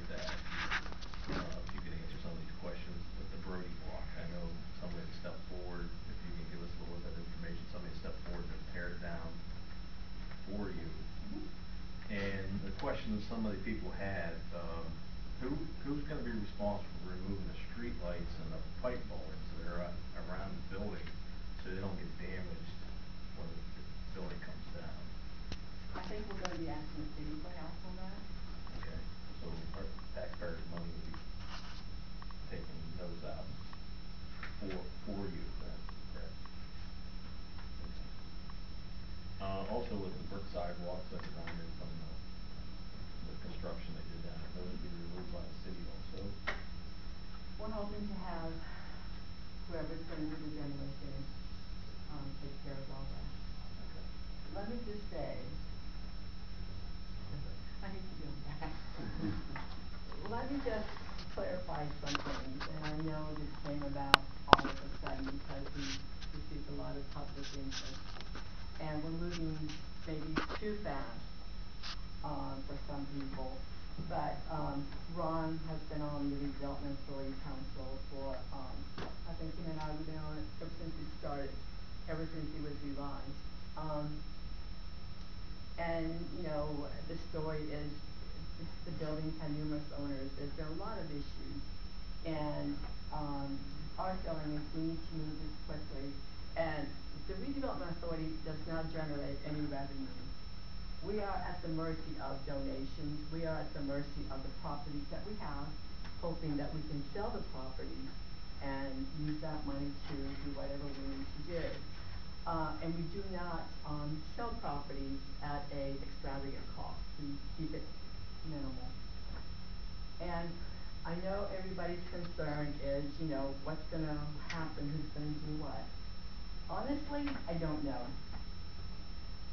like to ask you, if you could answer some of these questions. But the Brody Block, I know somebody stepped forward, if you can give us a little bit of information, somebody stepped forward to tear it down for you. And the question that some of the people had, who's going to be responsible for removing the street lights and the pipe bowlings that are around the building so they don't get damaged when the building comes down? I think we're going to be asking the city for help on that. Okay, so our taxpayers' money will be taking those out for you then, correct? Okay. Also with the brick sidewalks that are down there from the construction they did down there, those will be removed by the city also? We're hoping to have whoever's going to do the demolition take care of all that. Okay. Let me just say, I hate to do that. Let me just clarify something, and I know this came about all of a sudden because we received a lot of public interest. And we're moving maybe too fast for some people. But Ron has been on the Redevelopment Authority Council for, I think him and I have been on it ever since we started, ever since he was revised. And, you know, the story is the buildings had numerous owners. There's been a lot of issues. And our feeling is we need to move this quickly. And the Redevelopment Authority does not generate any revenue. We are at the mercy of donations. We are at the mercy of the properties that we have, hoping that we can sell the properties and use that money to do whatever we need to do. And we do not sell properties at a extravagant cost. We keep it minimal. And I know everybody's concern is, you know, what's going to happen, who's going to do what. Honestly, I don't know.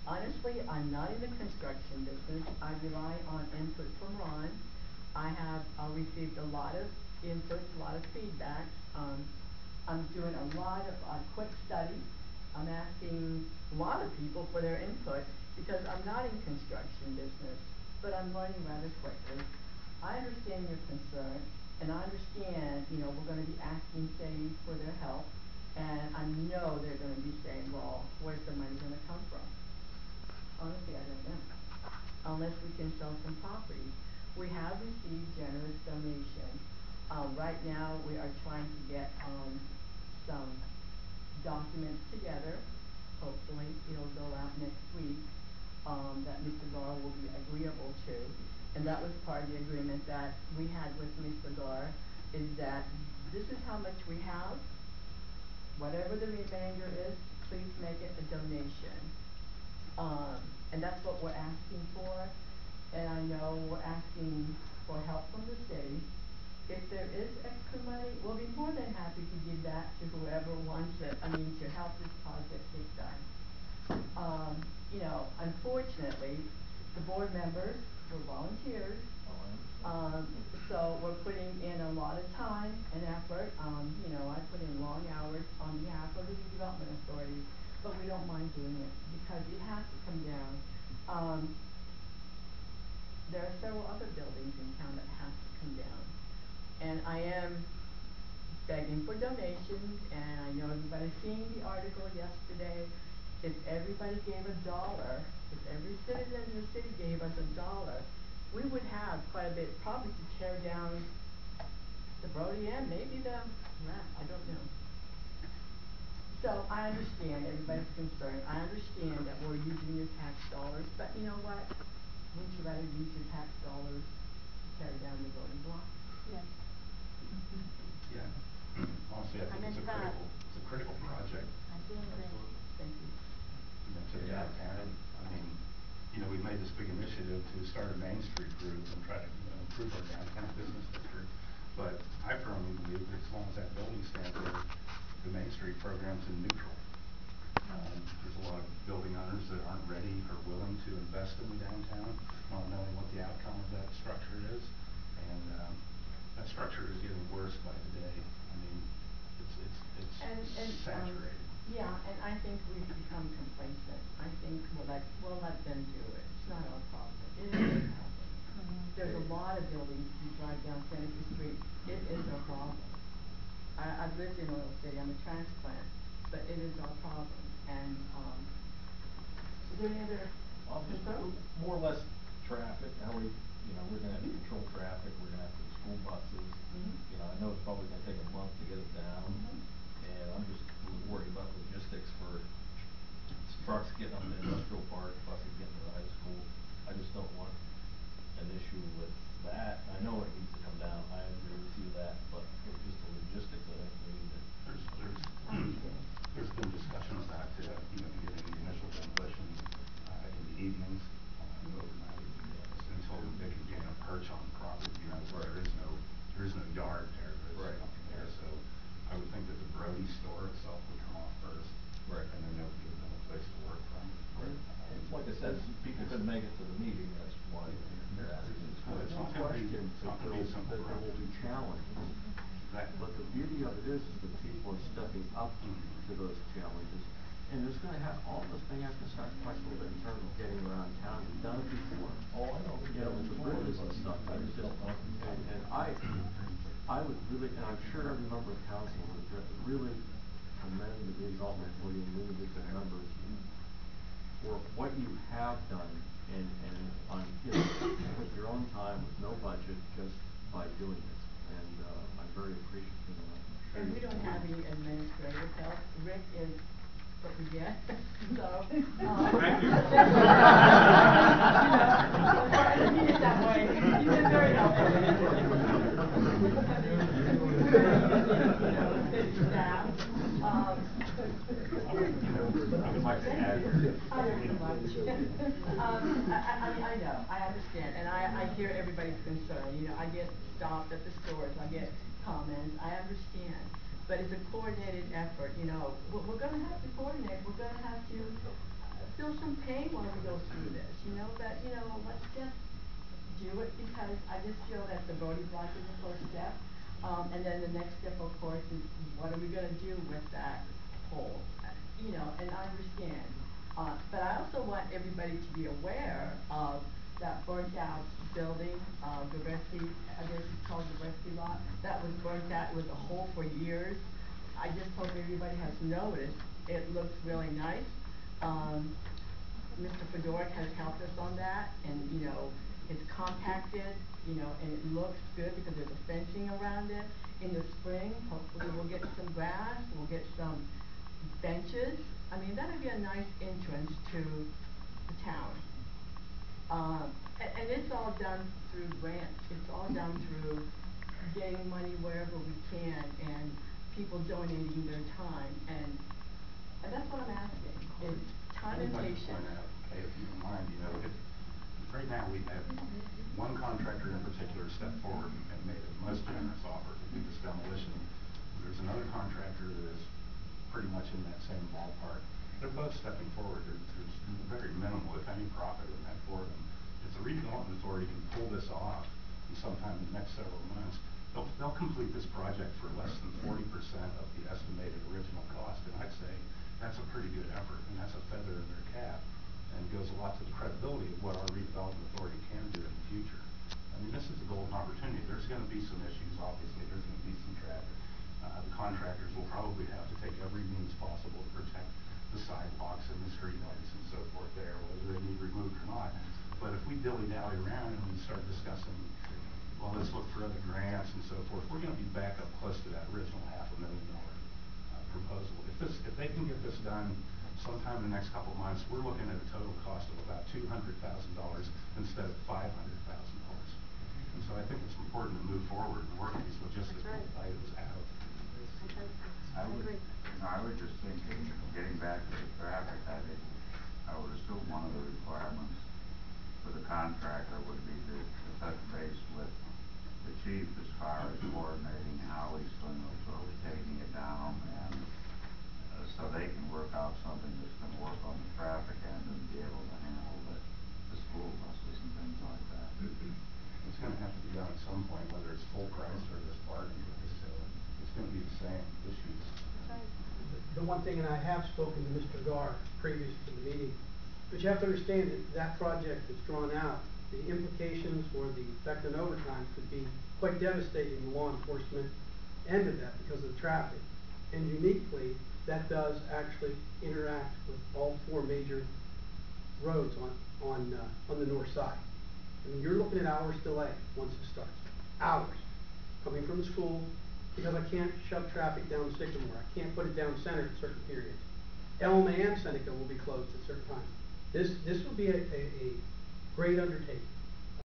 Honestly, I'm not in the construction business. I rely on input from Ron. I have received a lot of inputs, a lot of feedback. I'm doing a lot of quick studies. I'm asking a lot of people for their input because I'm not in construction business, but I'm learning rather quickly. I understand your concern, and I understand, you know, we're going to be asking cities for their help. And I know they're going to be saying, well, where's the money going to come from? Honestly, I don't know. Unless we can sell some property. We have received generous donations. Right now, we are trying to get some documents together. Hopefully, it'll go out next week that Mr. Gar will be agreeable to. And that was part of the agreement that we had with Mr. Gar, is that this is how much we have. Whatever the remainder is, please make it a donation. And that's what we're asking for. And I know we're asking for help from the city. If there is extra money, we'll be more than happy to give that to whoever wants it. I mean, to help this project get done. You know, unfortunately, the board members were volunteers. So we're putting in a lot of time and effort. You know, I put in long hours on behalf of the Redevelopment Authority, but we don't mind doing it because it has to come down. There are several other buildings in town that have to come down. And I am begging for donations, and I know everybody's seen the article yesterday. If everybody gave $1, if every citizen in the city gave us $1, we would have quite a bit, probably to tear down the Brody and maybe the ramp, I don't know. So I understand everybody's concerned. I understand that we're using your tax dollars, but you know what? Wouldn't you rather use your tax dollars to tear down the Brody Block? Yes. Yeah. Honestly, I think it's a critical project. I do agree. Thank you. You know, to the downtown. I mean, you know, we've made this big initiative to start a Main Street group and try to, you know, improve our downtown business district. But I firmly believe that as long as that building stands there, the Main Street program's in neutral. There's a lot of building owners that aren't ready or willing to invest in the downtown, not knowing what the outcome of that structure is. And that structure is getting worse by the day. I mean, it's saturated. Yeah, and I think we've become complacent. I think we'll let them do it. It's not our problem. It is their problem. There's a lot of of buildings, you drive down Seneca Street, it is our problem. I've lived in Oil City, I'm a transplant, but it is our problem, and, is there any other Just concerns? more or less traffic, how we, you know, we're gonna have to control traffic, we're gonna have to school buses. Mhm. You know, I know it's probably gonna take a month to get it down, and I'm just worried about logistics for trucks getting up to the industrial park, buses getting to the high school. I just don't want an issue with that. I know it needs to come down, I agree with you that, but for just the logistics, I think we need to. There's been discussion of that, you know, getting the initial demolition, in the evenings, overnight, until they can gain a perch on the property, you know, where there is no yard there, there's nothing there, so I would think that the Brody store itself would come off first. Right. And then they'll give them a place to work from. Like I said, people couldn't make it to the meeting, that's why they're asking this No, it's question. not gonna be, it's not gonna be a simple That there will be challenges. Right. But the beauty of it is that people are stepping up to those challenges. And there's gonna have, all this thing has to start questioning in terms of getting around town. We've done it before. Oh, I know. You know, with the bridges and stuff. I just don't know. And I would really, and I'm sure every member of council would really commend the redevelopment for you and individual members for what you have done and on, you know, with your own time, with no budget, just by doing it. And, I'm very appreciative of that. And we don't have any administrative help, Rick is what we get, so. Thank you. You know, I didn't mean it that way, you've been very helpful. You know, city staff, I would like to add. I don't know much. I know, I understand, and I hear everybody's concern, you know, I get stopped at the stores, I get comments, I understand. But it's a coordinated effort, you know, we're gonna have to coordinate, we're gonna have to feel some pain while we go through this, you know, but, you know, let's just do it, because I just feel that the Brody Block is the first step. And then the next step, of course, is what are we gonna do with that hole? You know, and I understand, but I also want everybody to be aware of that burnt out building, Gabreski, I guess it's called Gabreski lot, that was burnt out, it was a hole for years. I just hope everybody has noticed, it looks really nice. Mr. Fedoric has helped us on that, and, you know, it's compacted, you know, and it looks good because there's a fencing around it. In the spring, hopefully we'll get some grass, we'll get some benches. I mean, that'd be a nice entrance to the town. And it's all done through grants, it's all done through getting money wherever we can, and people donating their time, and that's what I'm asking, is time and I'd like to patience. point out, okay, if you don't mind, you know, right now we have one contractor in particular step forward and made a most generous offer to do this demolition. There's another contractor that is pretty much in that same ballpark. They're both stepping forward. There's very minimal, if any, profit in that for them. If the redevelopment authority can pull this off in sometime in the next several months, they'll complete this project for less than 40% of the estimated original cost. And I'd say that's a pretty good effort, and that's a feather in their cap, and goes a lot to the credibility of what our redevelopment authority can do in the future. I mean, this is a golden opportunity. There's going to be some issues, obviously. There's going to be some traffic. The contractors will probably have to take every means possible to protect the sidewalks and the street lights and so forth there, whether they need removed or not. But if we dilly-dally around and we start discussing, well, let's look for other grants and so forth, we're going to be back up close to that original $500,000 proposal. If they can get this done sometime in the next couple of months, we're looking at a total cost of about $200,000 instead of $500,000. And so I think it's important to move forward and work these logistical items out. I would just think, getting back to the traffic, I would assume one of the requirements for the contractor would be to touch base with the chief as far as coordinating how he's going to approach taking it down, and so they can work out something that's going to work on the traffic end and be able to handle the school buses and things like that. It's going to have to be done at some point, whether it's full price or this bargain price, so it's going to be the same issues. The one thing, and I have spoken to Mr. Gar previous to the meeting, but you have to understand that that project that's drawn out the implications or the effect on overtime could be quite devastating in the law enforcement end of that because of the traffic. And uniquely, that does actually interact with all 4 major roads on the north side. I mean, you're looking at hours delay once it starts. Hours. Coming from the school, because I can't shove traffic down Sycamore. I can't put it down Center at certain periods. Elma and Seneca will be closed at certain times. This will be a great undertaking.